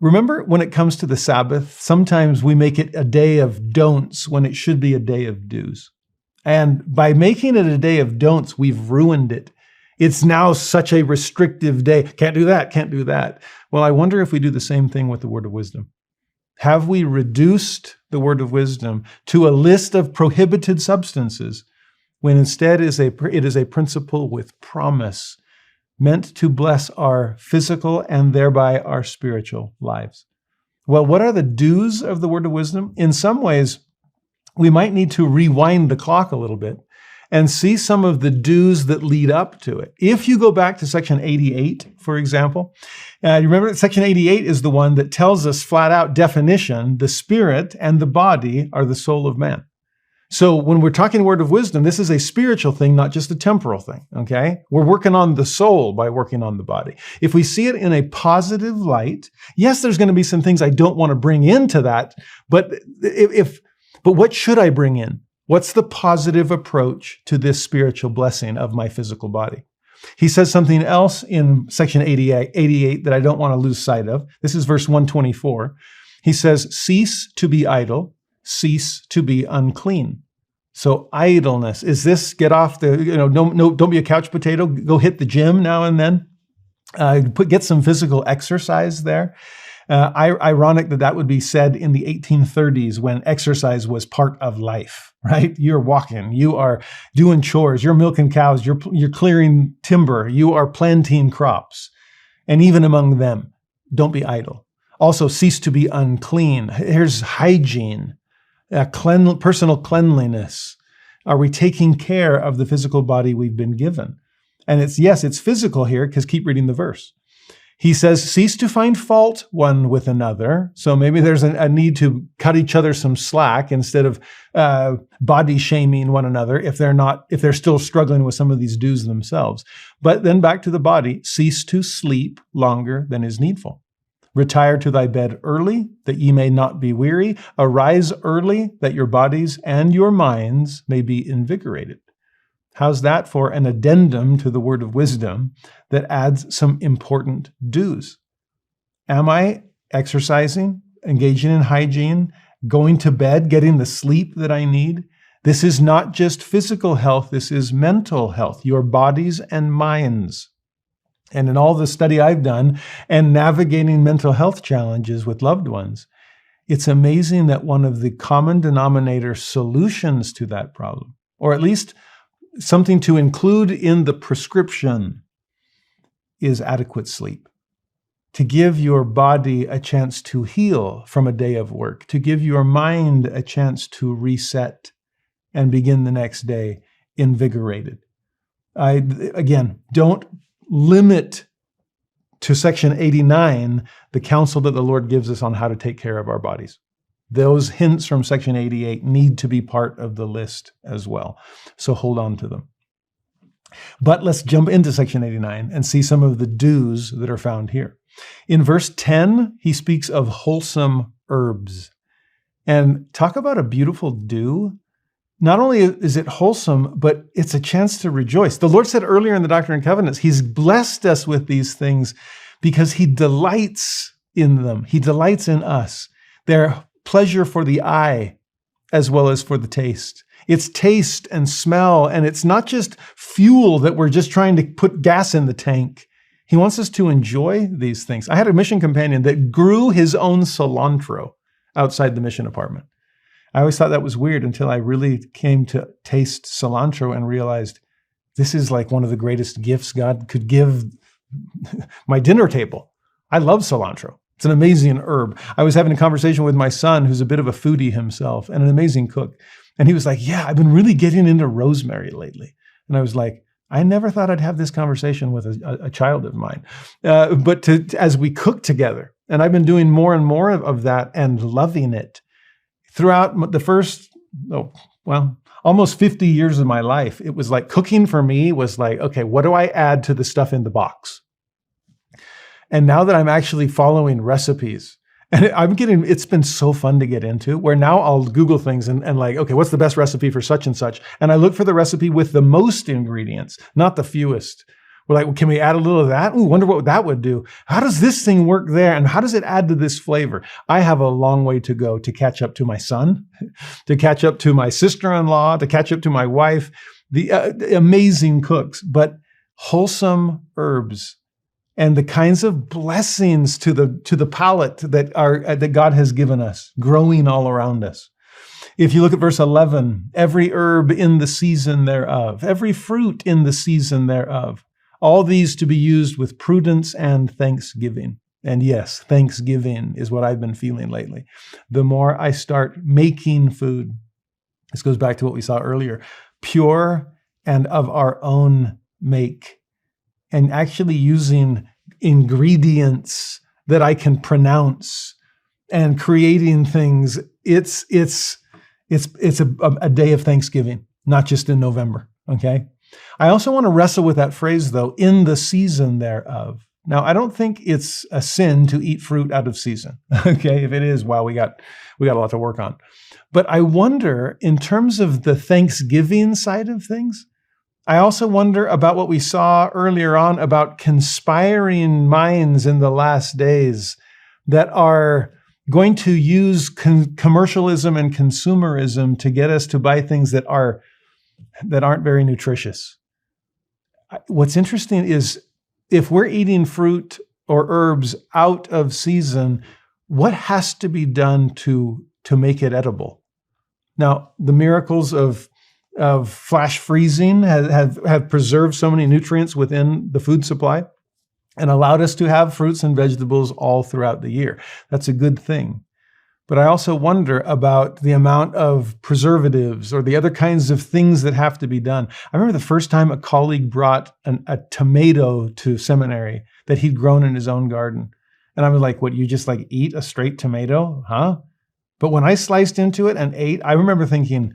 Remember, when it comes to the Sabbath, sometimes we make it a day of don'ts when it should be a day of do's. And by making it a day of don'ts, we've ruined it. It's now such a restrictive day. Can't do that, can't do that. Well, I wonder if we do the same thing with the word of wisdom. Have we reduced the word of wisdom to a list of prohibited substances when instead it is a principle with promise meant to bless our physical and thereby our spiritual lives? Well, what are the do's of the word of wisdom? In some ways, we might need to rewind the clock a little bit and see some of the do's that lead up to it. If you go back to section 88, for example, you remember that section 88 is the one that tells us flat out definition, the spirit and the body are the soul of man. So when we're talking word of wisdom, this is a spiritual thing, not just a temporal thing, okay? We're working on the soul by working on the body. If we see it in a positive light, yes, there's going to be some things I don't want to bring into that, but what should I bring in? What's the positive approach to this spiritual blessing of my physical body? He says something else in section 88 that I don't want to lose sight of. This is verse 124. He says, cease to be idle, cease to be unclean. So idleness, is this get off don't be a couch potato, go hit the gym now and then, get some physical exercise there. Ironic that would be said in the 1830s when exercise was part of life, right? You're walking, you are doing chores, you're milking cows, you're clearing timber, you are planting crops. And even among them, don't be idle. Also, cease to be unclean. Here's hygiene, personal cleanliness. Are we taking care of the physical body we've been given? And it's physical here, because keep reading the verse. He says, cease to find fault one with another. So maybe there's a need to cut each other some slack instead of body shaming one another if they're still struggling with some of these do's themselves. But then back to the body, cease to sleep longer than is needful. Retire to thy bed early, that ye may not be weary. Arise early, that your bodies and your minds may be invigorated. How's that for an addendum to the word of wisdom that adds some important do's? Am I exercising, engaging in hygiene, going to bed, getting the sleep that I need? This is not just physical health, this is mental health, your bodies and minds. And in all the study I've done and navigating mental health challenges with loved ones, it's amazing that one of the common denominator solutions to that problem, or at least something to include in the prescription, is adequate sleep. To give your body a chance to heal from a day of work, to give your mind a chance to reset and begin the next day invigorated. Don't limit to section 89 the counsel that the Lord gives us on how to take care of our bodies. Those hints from section 88 need to be part of the list as well. So hold on to them. But let's jump into section 89 and see some of the do's that are found here. In verse 10, he speaks of wholesome herbs. And talk about a beautiful do. Not only is it wholesome, but it's a chance to rejoice. The Lord said earlier in the Doctrine and Covenants, he's blessed us with these things because he delights in them. He delights in us. They're pleasure for the eye as well as for the taste. It's taste and smell, and it's not just fuel that we're just trying to put gas in the tank. He wants us to enjoy these things. I had a mission companion that grew his own cilantro outside the mission apartment. I always thought that was weird until I really came to taste cilantro and realized this is like one of the greatest gifts God could give my dinner table. I love cilantro. It's an amazing herb. I was having a conversation with my son, who's a bit of a foodie himself and an amazing cook. And he was like, yeah, I've been really getting into rosemary lately. And I was like, I never thought I'd have this conversation with a child of mine. But as we cook together, and I've been doing more and more of that and loving it. Throughout the first, almost 50 years of my life, it was like cooking for me was like, okay, what do I add to the stuff in the box? And now that I'm actually following recipes, and it's been so fun to get into, where now I'll Google things and like, okay, what's the best recipe for such and such? And I look for the recipe with the most ingredients, not the fewest. We're like, well, can we add a little of that? Ooh, wonder what that would do. How does this thing work there? And how does it add to this flavor? I have a long way to go to catch up to my son, to catch up to my sister-in-law, to catch up to my wife, the amazing cooks, but wholesome herbs and the kinds of blessings to the palate that God has given us, growing all around us. If you look at verse 11, every herb in the season thereof, every fruit in the season thereof, all these to be used with prudence and thanksgiving. And yes, thanksgiving is what I've been feeling lately. The more I start making food, this goes back to what we saw earlier, pure and of our own make, and actually using ingredients that I can pronounce and creating things, it's a day of Thanksgiving, not just in November, okay? I also want to wrestle with that phrase, though, in the season thereof. Now, I don't think it's a sin to eat fruit out of season, okay? If it is, wow, we got a lot to work on. But I wonder, in terms of the Thanksgiving side of things, I also wonder about what we saw earlier on about conspiring minds in the last days that are going to use commercialism and consumerism to get us to buy things that aren't very nutritious. What's interesting is if we're eating fruit or herbs out of season, what has to be done to make it edible? Now, the miracles of flash freezing have preserved so many nutrients within the food supply and allowed us to have fruits and vegetables all throughout the year. That's a good thing. But I also wonder about the amount of preservatives or the other kinds of things that have to be done. I remember the first time a colleague brought a tomato to seminary that he'd grown in his own garden. And I was like, what, you just like eat a straight tomato? Huh? But when I sliced into it and ate, I remember thinking,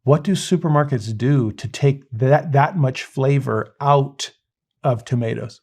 what do supermarkets do to take that much flavor out of tomatoes?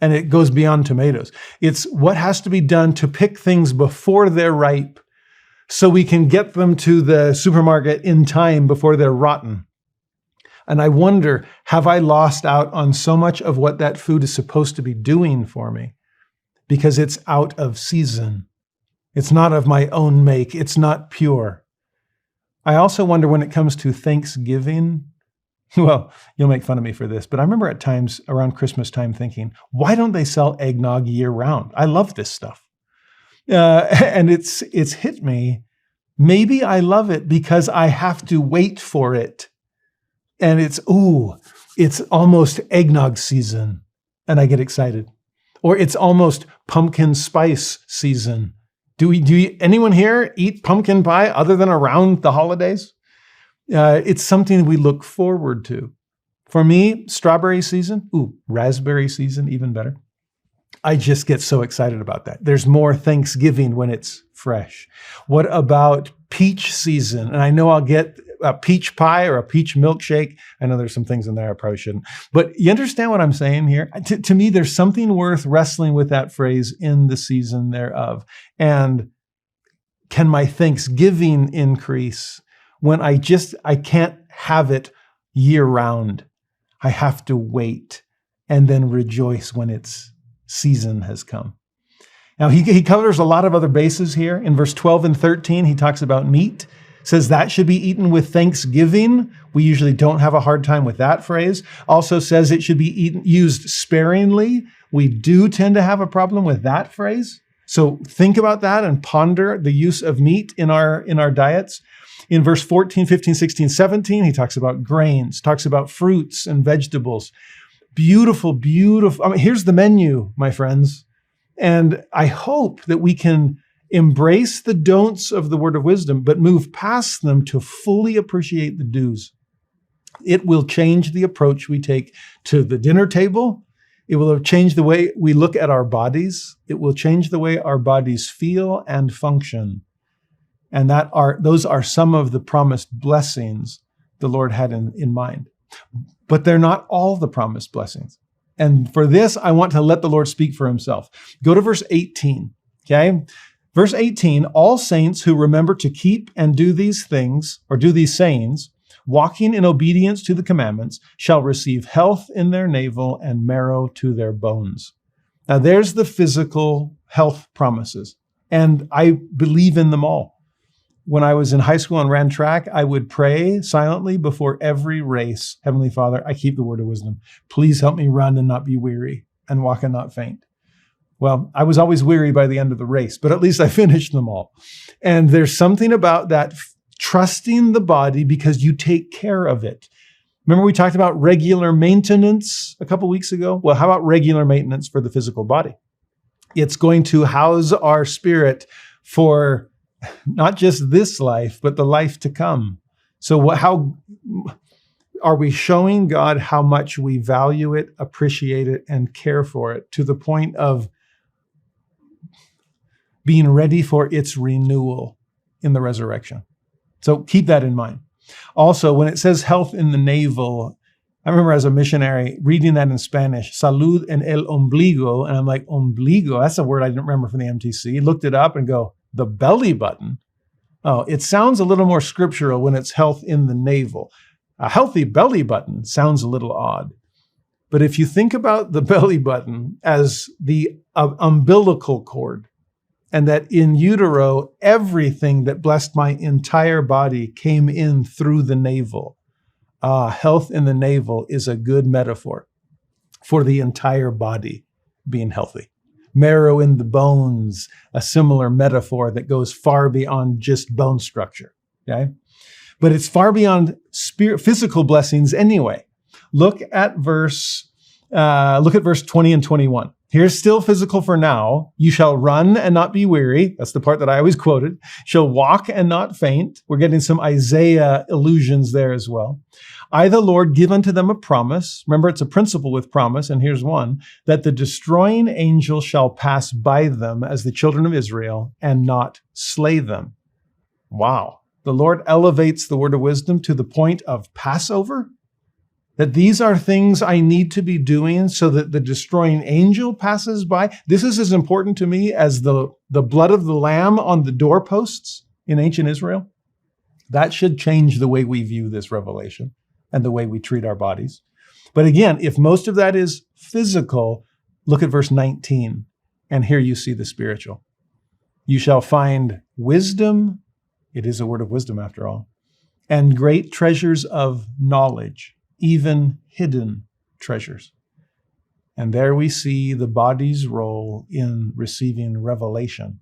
And it goes beyond tomatoes. It's what has to be done to pick things before they're ripe so we can get them to the supermarket in time before they're rotten. And I wonder, have I lost out on so much of what that food is supposed to be doing for me because it's out of season? It's not of my own make. It's not pure. I also wonder when it comes to Thanksgiving, well, you'll make fun of me for this, but I remember at times around Christmas time thinking, why don't they sell eggnog year round? I love this stuff. And it's hit me. Maybe I love it because I have to wait for it. And it's almost eggnog season. And I get excited. Or it's almost pumpkin spice season. Do anyone here eat pumpkin pie other than around the holidays? It's something we look forward to. For me, strawberry season, raspberry season, even better. I just get so excited about that. There's more Thanksgiving when it's fresh. What about peach season? And I know I'll get a peach pie or a peach milkshake. I know there's some things in there I probably shouldn't. But you understand what I'm saying here? To me, there's something worth wrestling with that phrase, in the season thereof. And can my Thanksgiving increase when I can't have it year round? I have to wait and then rejoice when its season has come. Now, he covers a lot of other bases here. In verse 12 and 13, he talks about meat, says that should be eaten with thanksgiving. We usually don't have a hard time with that phrase. Also says it should be used sparingly. We do tend to have a problem with that phrase. So think about that and ponder the use of meat in our diets. In verse 14, 15, 16, 17, he talks about grains, talks about fruits and vegetables. Beautiful, beautiful. I mean, here's the menu, my friends. And I hope that we can embrace the don'ts of the word of wisdom, but move past them to fully appreciate the do's. It will change the approach we take to the dinner table. It will change the way we look at our bodies. It will change the way our bodies feel and function. And those are some of the promised blessings the Lord had in mind. But they're not all the promised blessings. And for this, I want to let the Lord speak for himself. Go to verse 18, okay? Verse 18, all saints who remember to keep and do these things, or do these sayings, walking in obedience to the commandments, shall receive health in their navel and marrow to their bones. Now there's the physical health promises, and I believe in them all. When I was in high school and ran track, I would pray silently before every race. Heavenly Father, I keep the word of wisdom. Please help me run and not be weary, and walk and not faint. Well, I was always weary by the end of the race, but at least I finished them all. And there's something about that trusting the body because you take care of it. Remember we talked about regular maintenance a couple weeks ago? Well, how about regular maintenance for the physical body? It's going to house our spirit for not just this life, but the life to come. So how are we showing God how much we value it, appreciate it, and care for it to the point of being ready for its renewal in the resurrection? So keep that in mind. Also, when it says health in the navel, I remember as a missionary reading that in Spanish, salud en el ombligo, and I'm like, ombligo, that's a word I didn't remember from the MTC. Looked it up and go, the belly button? Oh, it sounds a little more scriptural when it's health in the navel. A healthy belly button sounds a little odd. But if you think about the belly button as the umbilical cord, and that in utero, everything that blessed my entire body came in through the navel. Health in the navel is a good metaphor for the entire body being healthy. Marrow in the bones, a similar metaphor that goes far beyond just bone structure. Okay? But it's far beyond physical blessings anyway. Look at verse 20 and 21. Here's still physical for now. You shall run and not be weary. That's the part that I always quoted. Shall walk and not faint. We're getting some Isaiah allusions there as well. I, the Lord, give unto them a promise. Remember, it's a principle with promise, and here's one, that the destroying angel shall pass by them as the children of Israel and not slay them. Wow. The Lord elevates the word of wisdom to the point of Passover. That these are things I need to be doing so that the destroying angel passes by. This is as important to me as the blood of the lamb on the doorposts in ancient Israel. That should change the way we view this revelation and the way we treat our bodies. But again, if most of that is physical, look at verse 19, and here you see the spiritual. You shall find wisdom. It is a word of wisdom after all. And great treasures of knowledge. Even hidden treasures. And there we see the body's role in receiving revelation.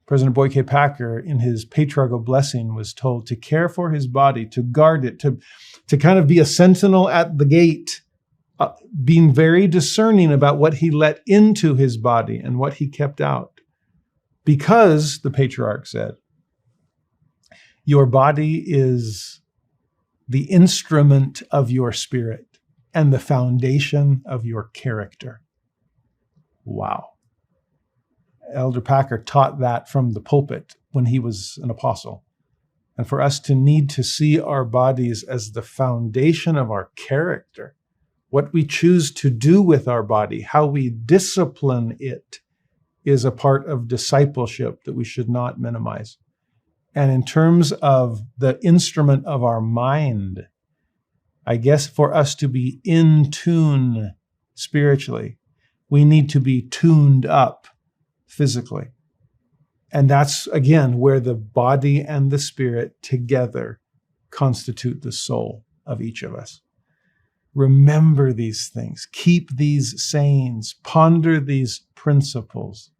President Boy K. Packer, in his patriarchal blessing, was told to care for his body, to guard it, to kind of be a sentinel at the gate, being very discerning about what he let into his body and what he kept out. Because, the patriarch said, your body is the instrument of your spirit and the foundation of your character. Wow. Elder Packer taught that from the pulpit when he was an apostle. And for us to need to see our bodies as the foundation of our character, what we choose to do with our body, how we discipline it, is a part of discipleship that we should not minimize. And in terms of the instrument of our mind, I guess for us to be in tune spiritually, we need to be tuned up physically. And that's, again, where the body and the spirit together constitute the soul of each of us. Remember these things. Keep these sayings. Ponder these principles.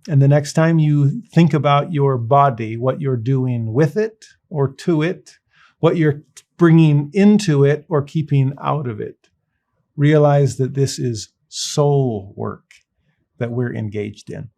And the next time you think about your body, what you're doing with it or to it, what you're bringing into it or keeping out of it, realize that this is soul work that we're engaged in.